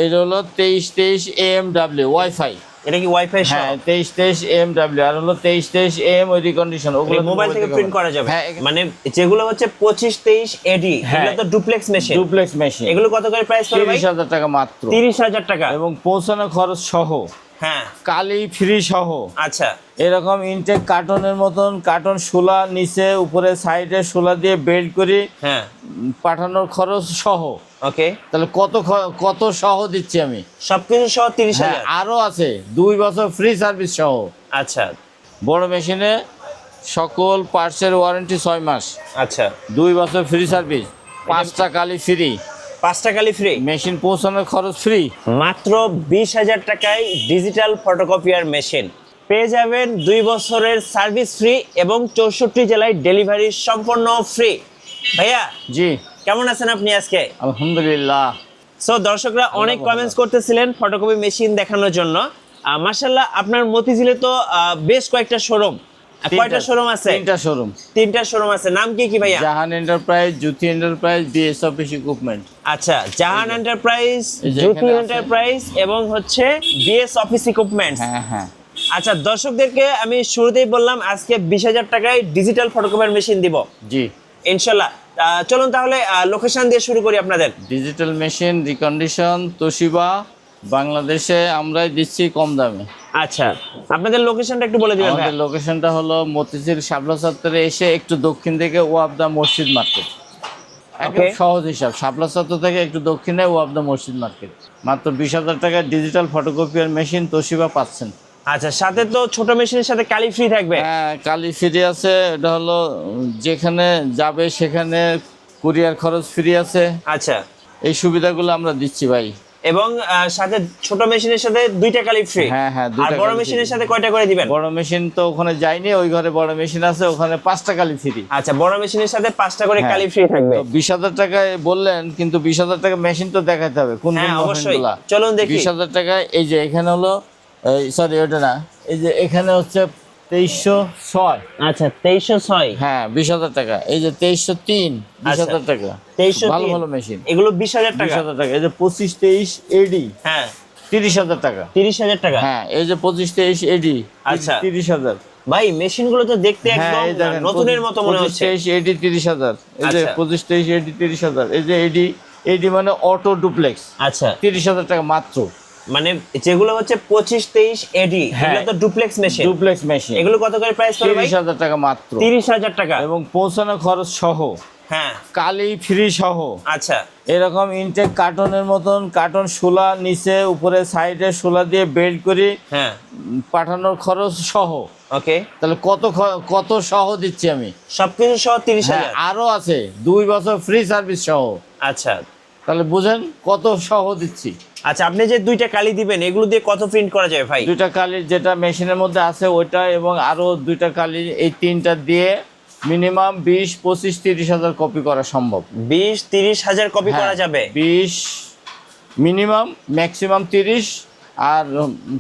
এটা হলো 2323 AMW wifi. এটা কি ওয়াইফাই সহ? হ্যাঁ 2323 AMW আর হলো 2323 AM ওই রিকন্ডিশন, ওগুলো মোবাইল থেকে প্রিন্ট করা যাবে। হ্যাঁ, মানে যেগুলো হচ্ছে 2523 AD এগুলো তো ডুপ্লেক্স মেশিন। Duplex machine. এগুলো কত করে প্রাইস পড়বে ভাই? 30,000 টাকা মাত্র। 30,000 টাকা এবং পৌঁছানো খরচ সহ, হ্যাঁ কালি ফ্রি সহ। আচ্ছা এরকম ইনটেক কার্টনের মতন কার্টন শোলা নিচে উপরে সাইডে শোলা দিয়ে বেল্ট করি, হ্যাঁ পাঠানোর খরচ সহ। ওকে, তাহলে কত সহ দিচ্ছি আমি সবকিছু সহ 30,000। হ্যাঁ, আরো আছে 2 বছর ফ্রি সার্ভিস সহ। আচ্ছা বড় মেশিনে সকল পার্টসের ওয়ারেন্টি 6 মাস, আচ্ছা 2 বছর ফ্রি সার্ভিস, 5টা কালি ফ্রি, 5টা কালি ফ্রি, মেশিন পৌঁছানোর খরচ ফ্রি। মাত্র 20,000 টাকায় ডিজিটাল ফটোকপিয়ার মেশিন পেয়ে যাবেন, 2 বছরের সার্ভিস ফ্রি এবং 64 জেলায় ডেলিভারি সম্পূর্ণ ফ্রি। ভাইয়া জি, কেমন আছেন আপনি আজকে? আলহামদুলিল্লাহ। সো দর্শকরা অনেক কমেন্টস করতেছিলেন ফটোকপি মেশিন দেখানোর জন্য। মাশাআল্লাহ আপনার মতিঝিলে তো বেশ কয়েকটা শোরুম, কয়টা শোরুম আছে? 3টা শোরুম। 3টা শোরুম আছে। নাম কি কি ভাইয়া? জাহান এন্টারপ্রাইজ, জ্যোতি এন্টারপ্রাইজ, বিএস অফিস ইকুইপমেন্ট। আচ্ছা, জাহান এন্টারপ্রাইজ, এই যে জ্যোতি এখানে আছে। এন্টারপ্রাইজ এবং হচ্ছে বিএস অফিস ইকুইপমেন্টস। হ্যাঁ হ্যাঁ। আচ্ছা, দর্শকদেরকে আমি শুরুতেই বললাম আজকে 20,000 টাকায় ডিজিটাল ফটোকপিয়ার মেশিন দিব জি ইনশাল্লাহ। চলুন তাহলে লোকেশন দিয়ে শুরু করি আপনাদের। ডিজিটাল মেশিন রিকন্ডিশন তোশিবা, বাংলাদেশে আমরাই দিচ্ছি কম দামে। আচ্ছা, আপনাদের লোকেশনটা একটু বলে দিবেন আমাদের ভাইয়া। লোকেশনটা হলো মতিঝিল শাপলা চত্বরে এসে একটু দক্ষিণ থেকে ওয়াবদা মসজিদ মার্কেট। একদম Okay. সহজ হিসাব, শাপলা চত্বর থেকে একটু দক্ষিণে ওয়াবদা মসজিদ মার্কেট। মাত্র 20,000 টাকায় ডিজিটাল ফটোকপিয়ার মেশিন তোশিবা পাচ্ছেন। আচ্ছা, সাথে তো ছোট মেশিনের সাথে কালি ফ্রি থাকবে। হ্যাঁ, কালি ফ্রি আছে। এটা হলো যেখানে যাবে সেখানে কুরিয়ার খরচ ফ্রি আছে। আচ্ছা, এই সুবিধাগুলো আমরা দিচ্ছি ভাই। এবং সাথে ছোট মেশিনের সাথে 2টা কালি ফ্রি। হ্যাঁ হ্যাঁ, আর 2টা বড় কালি মেশিনের free। সাথে কয়টা করে দিবেন? বড় মেশিন তো ওখানে যায়নি, ওই ঘরে বড় মেশিন আছে, ওখানে 5টা কালি ফ্রি। আচ্ছা, বড় মেশিনের সাথে 5টা করে হ্যাঁ। কালি ফ্রি থাকবে। তো 20,000 টাকায় বললেন, কিন্তু 20,000 টাকা মেশিন তো দেখাতে হবে কোন হ্যাঁ, কোন অবশ্যই। মেশিনগুলা। চলুন দেখি। 20,000 টাকায় এই যে এখানে হলো, সরি ওটা না, এই যে এখানে হচ্ছে 2306। আচ্ছা, 2306। হ্যাঁ 20,000 টাকা। এই যে 2303, 20,000 টাকা। 2303 ভালো ভালো মেশিন, এগুলো 20,000 টাকা। 20,000 টাকা। এই যে 2523 এডি, হ্যাঁ 30,000 টাকা। 30,000 টাকা। হ্যাঁ এই যে 2523 এডি, আচ্ছা। 30,000। ভাই মেশিনগুলো তো দেখতে হ্যাঁ একদম এই দেখেন, নতুনের মতো মনে হচ্ছে। 2523 এডি 30,000। এই যে আচ্ছা। 2523 এডি 30,000। এই যে এডি, এডি মানে অটো ডুপ্লেক্স, আচ্ছা, 30,000 টাকা মাত্র। মানে যেগুলো হচ্ছে 2523 এডি হ্যাঁ। এগুলো তো ডুপ্লেক্স মেশিন। ডুপ্লেক্স মেশিন, এগুলো কত করে প্রাইস পড়বে ভাই? 30,000 টাকা মাত্র। 30,000 টাকা। এবং পৌঁছানো খরচ সহ, হ্যাঁ কালি ফ্রি সহ। আচ্ছা এরকম ইনটেক কার্টনের মতন কার্টন শোলা নিচে উপরে সাইডে শোলা দিয়ে বেল্ট করি, হ্যাঁ পাঠানোর খরচ সহ। ওকে, তাহলে কত সহ দিচ্ছি আমি। সবকিছু সহ হ্যাঁ, 30,000। আরো আছে 2 বছর ফ্রি সার্ভিস সহ। আচ্ছা তাহলে বুঝেন কত সহ দিচ্ছি। আচ্ছা, আপনি যে 2টা কালি দিবেন এগুলো দিয়ে কত প্রিন্ট করা যাবে ভাই? 2টা কালির যেটা মেশিনের মধ্যে আছে ওইটা এবং আরো 2টা কালির, এই 3টা দিয়ে মিনিমাম 20, 25, 30,000 কপি করা সম্ভব। 20-30,000 কপি করা যাবে। 20 মিনিমাম, ম্যাক্সিমাম 30 আর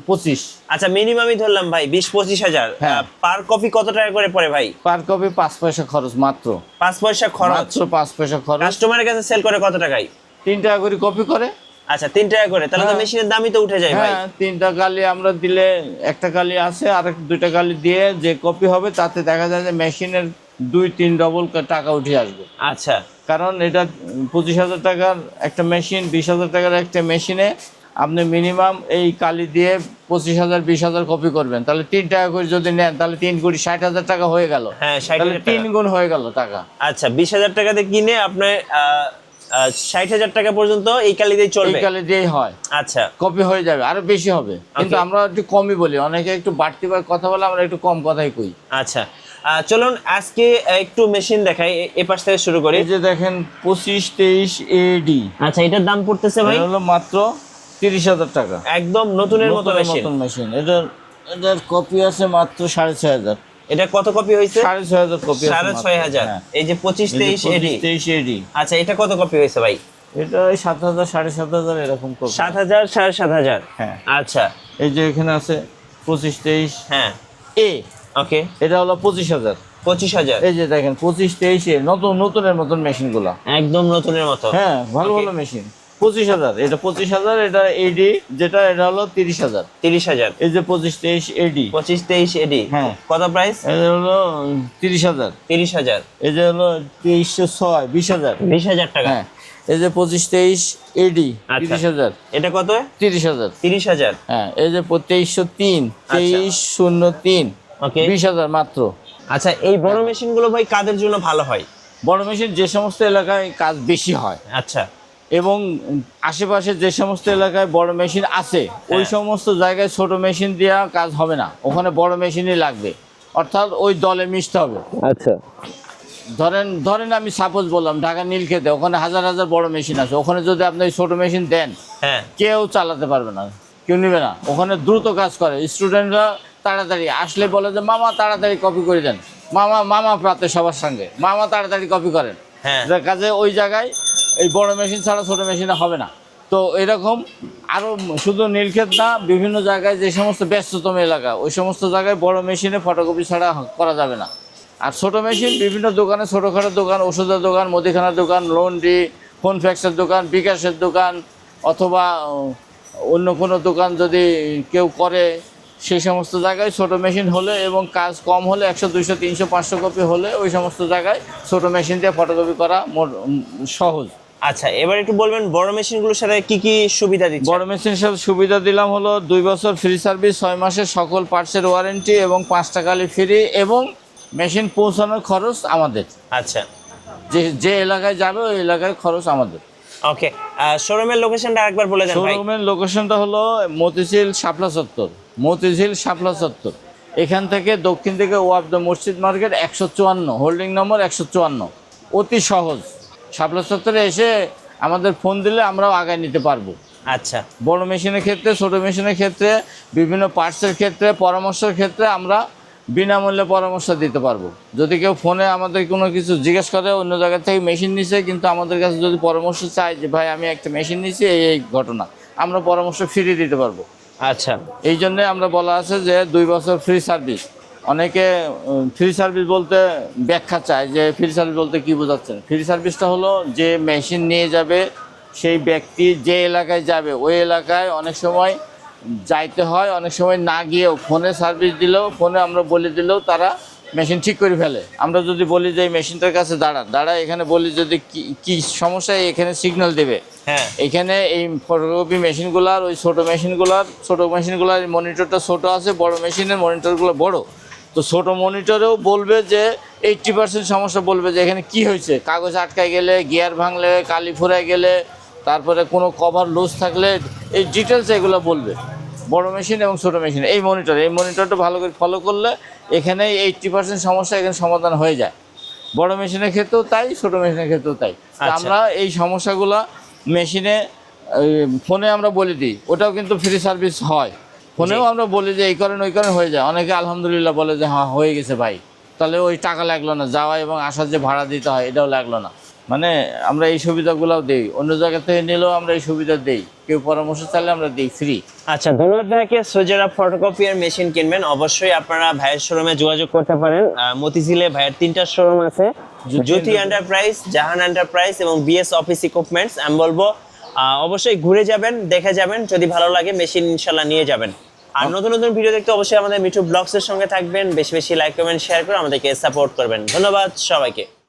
25। আচ্ছা, মিনিমামই ধরলাম ভাই 20-25,000। হ্যাঁ। পার কপি কত টাকা করে পড়ে ভাই? পার কপি 5 পয়সা খরচ মাত্র। 5 পয়সা খরচ। মাত্র 5 পয়সা খরচ। কাস্টমারের কাছে সেল করে কত টাকায়? 3 টাকা করে কপি করে। আচ্ছা, 3 টাকা করে, তাহলে তো হ্যাঁ। মেশিনের দামই তো উঠে যায় ভাই। হ্যাঁ, 3টা কালি আমরা দিলে, একটা কালি আছে আর 2টা কালি দিয়ে যে কপি হবে তাতে দেখা যায় যে মেশিনের 2-3 ডবল টাকা উঠে আসবে। আচ্ছা কারণ এটা 25,000 টাকার একটা মেশিন, 20,000 টাকার একটা মেশিনে আপনি মিনিমাম এই কালি দিয়ে 25,000, 20,000 কপি করবেন। তাহলে 3 টাকা করে যদি নেন তাহলে 3 কোটি 60,000 টাকা হয়ে গেল। হ্যাঁ, 60,000 তাহলে টাকা। 3 গুণ হয়ে গেল টাকা। আচ্ছা, 20,000 টাকাতে কিনে আপনার 60,000 টাকা পর্যন্ত এই কালি দিয়ে এই চলবে। কালি দিয়েই হয়, আচ্ছা কপি হয়ে যাবে, আরো বেশি হবে। কিন্তু আমরা একটু কমই বলি, অনেকে একটু বাড়তি কথা বলে, আমরা একটু কম কথাই কই। আচ্ছা, চলুন আজকে একটু মেশিন দেখাই। এ পাশ থেকে শুরু করি। এই যে দেখেন 2523 এডি, আচ্ছা, এটার দাম পড়তেছে ভাই হলো মাত্র 30,000 টাকা। একদম নতুনের মতো মেশিন। নতুন মেশিন। এটার কপি আছে মাত্র 6,500। এটা কত কপি হয়েছে? 6,500 কপি আছে মাত্র। 6,500। হ্যাঁ। এই যে 25-23 এডি। 2523 এডি। আচ্ছা, এটা কত কপি হয়েছে ভাই? এটা ওই 7,000, 7,500 এরকম কপি। 7,000, 7,500। হ্যাঁ। আচ্ছা এই যে এখানে আছে 2523 হ্যাঁ এ, ওকে, এটা হলো 25,000। 25,000। এই যে দেখেন 2523 এ নতুনের মতন মেশিনগুলো। একদম নতুনের মতো। হ্যাঁ, ভালো Okay. ভালো মেশিন। 25,000, এটা 25,000, এটা এডি যেটা, এটা হলো 30,000। 30,000। এই যে 25-23 এডি, 25-23 এডি, হ্যাঁ। কত প্রাইস? এটা হলো 30,000। 30,000। এই যে হলো 2306, 20,000। 20,000 টাকা। হ্যাঁ, এই যে 25-23 এডি, আচ্ছা। 30,000। এটা কত? 30,000। 30,000। হ্যাঁ, এই যে 2303, আচ্ছা। 2303, ওকে। 20,000 মাত্র। আচ্ছা, এই বড় মেশিনগুলো ভাই কাদের জন্য ভালো হয়? বড় মেশিন যে সমস্ত এলাকায় কাজ বেশি হয় আচ্ছা। এবং আশেপাশে যে সমস্ত এলাকায় বড় মেশিন আছে, ওই সমস্ত জায়গায় ছোট মেশিন দেওয়া কাজ হবে না, ওখানে বড় মেশিনই লাগবে, অর্থাৎ ওই দলে মিশতে হবে। আচ্ছা। ধরেন ধরেন আমি সাপোজ বললাম ঢাকা নীলক্ষেতে, ওখানে হাজার হাজার বড় মেশিন আছে, ওখানে যদি আপনি ওই ছোট মেশিন দেন, হ্যাঁ। কেউ চালাতে পারবে না, কেউ নেবে না। ওখানে দ্রুত কাজ করে, স্টুডেন্টরা তাড়াতাড়ি আসলে বলে যে মামা তাড়াতাড়ি কপি করে দেন, মামা মামা প্রাতে সবার সঙ্গে মামা তাড়াতাড়ি কপি করেন। হ্যাঁ। যার কাজে ওই জায়গায় এই বড় মেশিন ছাড়া ছোট মেশিনে হবে না। তো এরকম আরও শুধু নীলক্ষেত না, বিভিন্ন জায়গায় যে সমস্ত ব্যস্ততম এলাকা, ওই সমস্ত জায়গায় বড় মেশিনে ফটোকপি ছাড়া করা যাবে না। আর ছোট মেশিন বিভিন্ন দোকানে, ছোটোখাটো দোকান, ওষুধের দোকান, মুদিখানার দোকান, লন্ড্রি, ফোন ফ্যাক্সের দোকান, বিকাশের দোকান, অথবা অন্য কোনো দোকান যদি কেউ করে, সেই সমস্ত জায়গায় ছোট মেশিন হলে এবং কাজ কম হলে 100, 200, 300, 500 কপি হলে ওই সমস্ত জায়গায় ছোট মেশিন দিয়ে ফটোকপি করা সহজ। আচ্ছা, এবার একটু বলবেন বড় মেশিনগুলোর সাথে কি কি সুবিধা দিচ্ছে? বড় মেশিনের সাথে সুবিধা দিলাম হলো 2 বছর ফ্রি সার্ভিস, 6 মাসের সকল পার্টসের ওয়ারেন্টি এবং 5 টাকা ফ্রি, এবং মেশিন পৌঁছানোর খরচ আমাদের। আচ্ছা। যে এলাকায় যাবে ওই এলাকায় খরচ আমাদের। ওকে, শোরুমের লোকেশনটা আরেকবার বলে দেন ভাই। শোরুমের লোকেশনটা হলো মতিঝিল শাপলা চত্বর, মতিঝিল শাপলা চত্বর। এখান থেকে দক্ষিণ থেকে ওয়াবদ মসজিদ মার্কেট 154, হোল্ডিং নম্বর 154, অতি সহজ। শাপলা চত্বরে এসে আমাদের ফোন দিলে আমরাও আগায় নিতে পারবো। আচ্ছা। বড় মেশিনের ক্ষেত্রে, ছোট মেশিনের ক্ষেত্রে, বিভিন্ন পার্টসের ক্ষেত্রে, পরামর্শের ক্ষেত্রে আমরা বিনামূল্যে পরামর্শ দিতে পারবো। যদি কেউ ফোনে আমাদের কোনো কিছু জিজ্ঞেস করে, অন্য জায়গা থেকে মেশিন নিছে কিন্তু আমাদের কাছে যদি পরামর্শ চায় যে ভাই আমি একটা মেশিন নিছি, এই ঘটনা, আমরা পরামর্শ ফ্রি দিতে পারবো। আচ্ছা। এই জন্যে আমরা বলা আছে যে 2 বছর ফ্রি সার্ভিস। অনেকে ফ্রি সার্ভিস বলতে ব্যাখ্যা চায় যে ফ্রি সার্ভিস বলতে কী বোঝাচ্ছেন। ফ্রি সার্ভিসটা হলো যে মেশিন নিয়ে যাবে সেই ব্যক্তি যে এলাকায় যাবে ওই এলাকায় অনেক সময় যাইতে হয়, অনেক সময় না গিয়েও ফোনে সার্ভিস দিলেও, ফোনে আমরা বলে দিলেও তারা মেশিন ঠিক করে ফেলে। আমরা যদি বলি যে এই মেশিনটার কাছে দাঁড়া, এখানে বলি যদি কি সমস্যা, এখানে সিগন্যাল দেবে। হ্যাঁ। এখানে এই ফটোকপি মেশিনগুলার, ওই ছোটো মেশিনগুলার মনিটরটা ছোট আছে, বড় মেশিনের মনিটরগুলো বড়। তো ছোটো মনিটরেও বলবে যে 80% সমস্যা বলবে যে এখানে কি হয়েছে, কাগজ আটকায় গেলে, গিয়ার ভাঙলে, কালি ফুরায় গেলে, তারপরে কোনো কভার লুজ থাকলে, এই ডিটেলস এগুলো বলবে বড় মেশিন এবং ছোটো মেশিন। এই মনিটরটা ভালো করে ফলো করলে এখানে 80% সমস্যা এখানে সমাধান হয়ে যায়। বড় মেশিনের ক্ষেত্রেও তাই, ছোটো মেশিনের ক্ষেত্রেও তাই। আমরা এই সমস্যাগুলো মেশিনে ফোনে আমরা বলে দিই, ওটাও কিন্তু ফ্রি সার্ভিস হয়। ফোনেও আমরা বলি যে এই কারণে ওই কারণে হয়ে যায়। অনেকে আলহামদুলিল্লাহ বলে যে হ্যাঁ হয়ে গেছে ভাই, তাহলে ওই টাকা লাগলো না, যাওয়া এবং আসার যে ভাড়া দিতে হয় এটাও লাগলো না। মানে আমরা এই সুবিধাগুলোও দিই, অন্য জায়গা থেকে নিলেও আমরা এই সুবিধা দিই, কেউ পরামর্শ চাইলে আমরা দিই ফ্রি। আচ্ছা, ধন্যবাদ ভাইকে। সো যারা ফটোকপিয়ার মেশিন কিনবেন অবশ্যই আপনারা ভাইয়ের শোরুমে যোগাযোগ করতে পারেন। মতিঝিলে ভাইয়ের 3টা শোরুম আছে, জ্যোতি এন্টারপ্রাইজ, জাহান এন্টারপ্রাইজ এবং বিএস অফিস ইকুইপমেন্টস। আমি বলবো অবশ্যই ঘুরে যাবেন, দেখে যাবেন, যদি ভালো লাগে মেশিন ইনশাল্লাহ নিয়ে যাবেন। আর নতুন নতুন ভিডিও দেখতে অবশ্যই আমাদের মিঠু ব্লগসের সঙ্গে থাকবেন। বেশি বেশি লাইক, কমেন্ট, শেয়ার করে আমাদেরকে সাপোর্ট করবেন। ধন্যবাদ সবাইকে।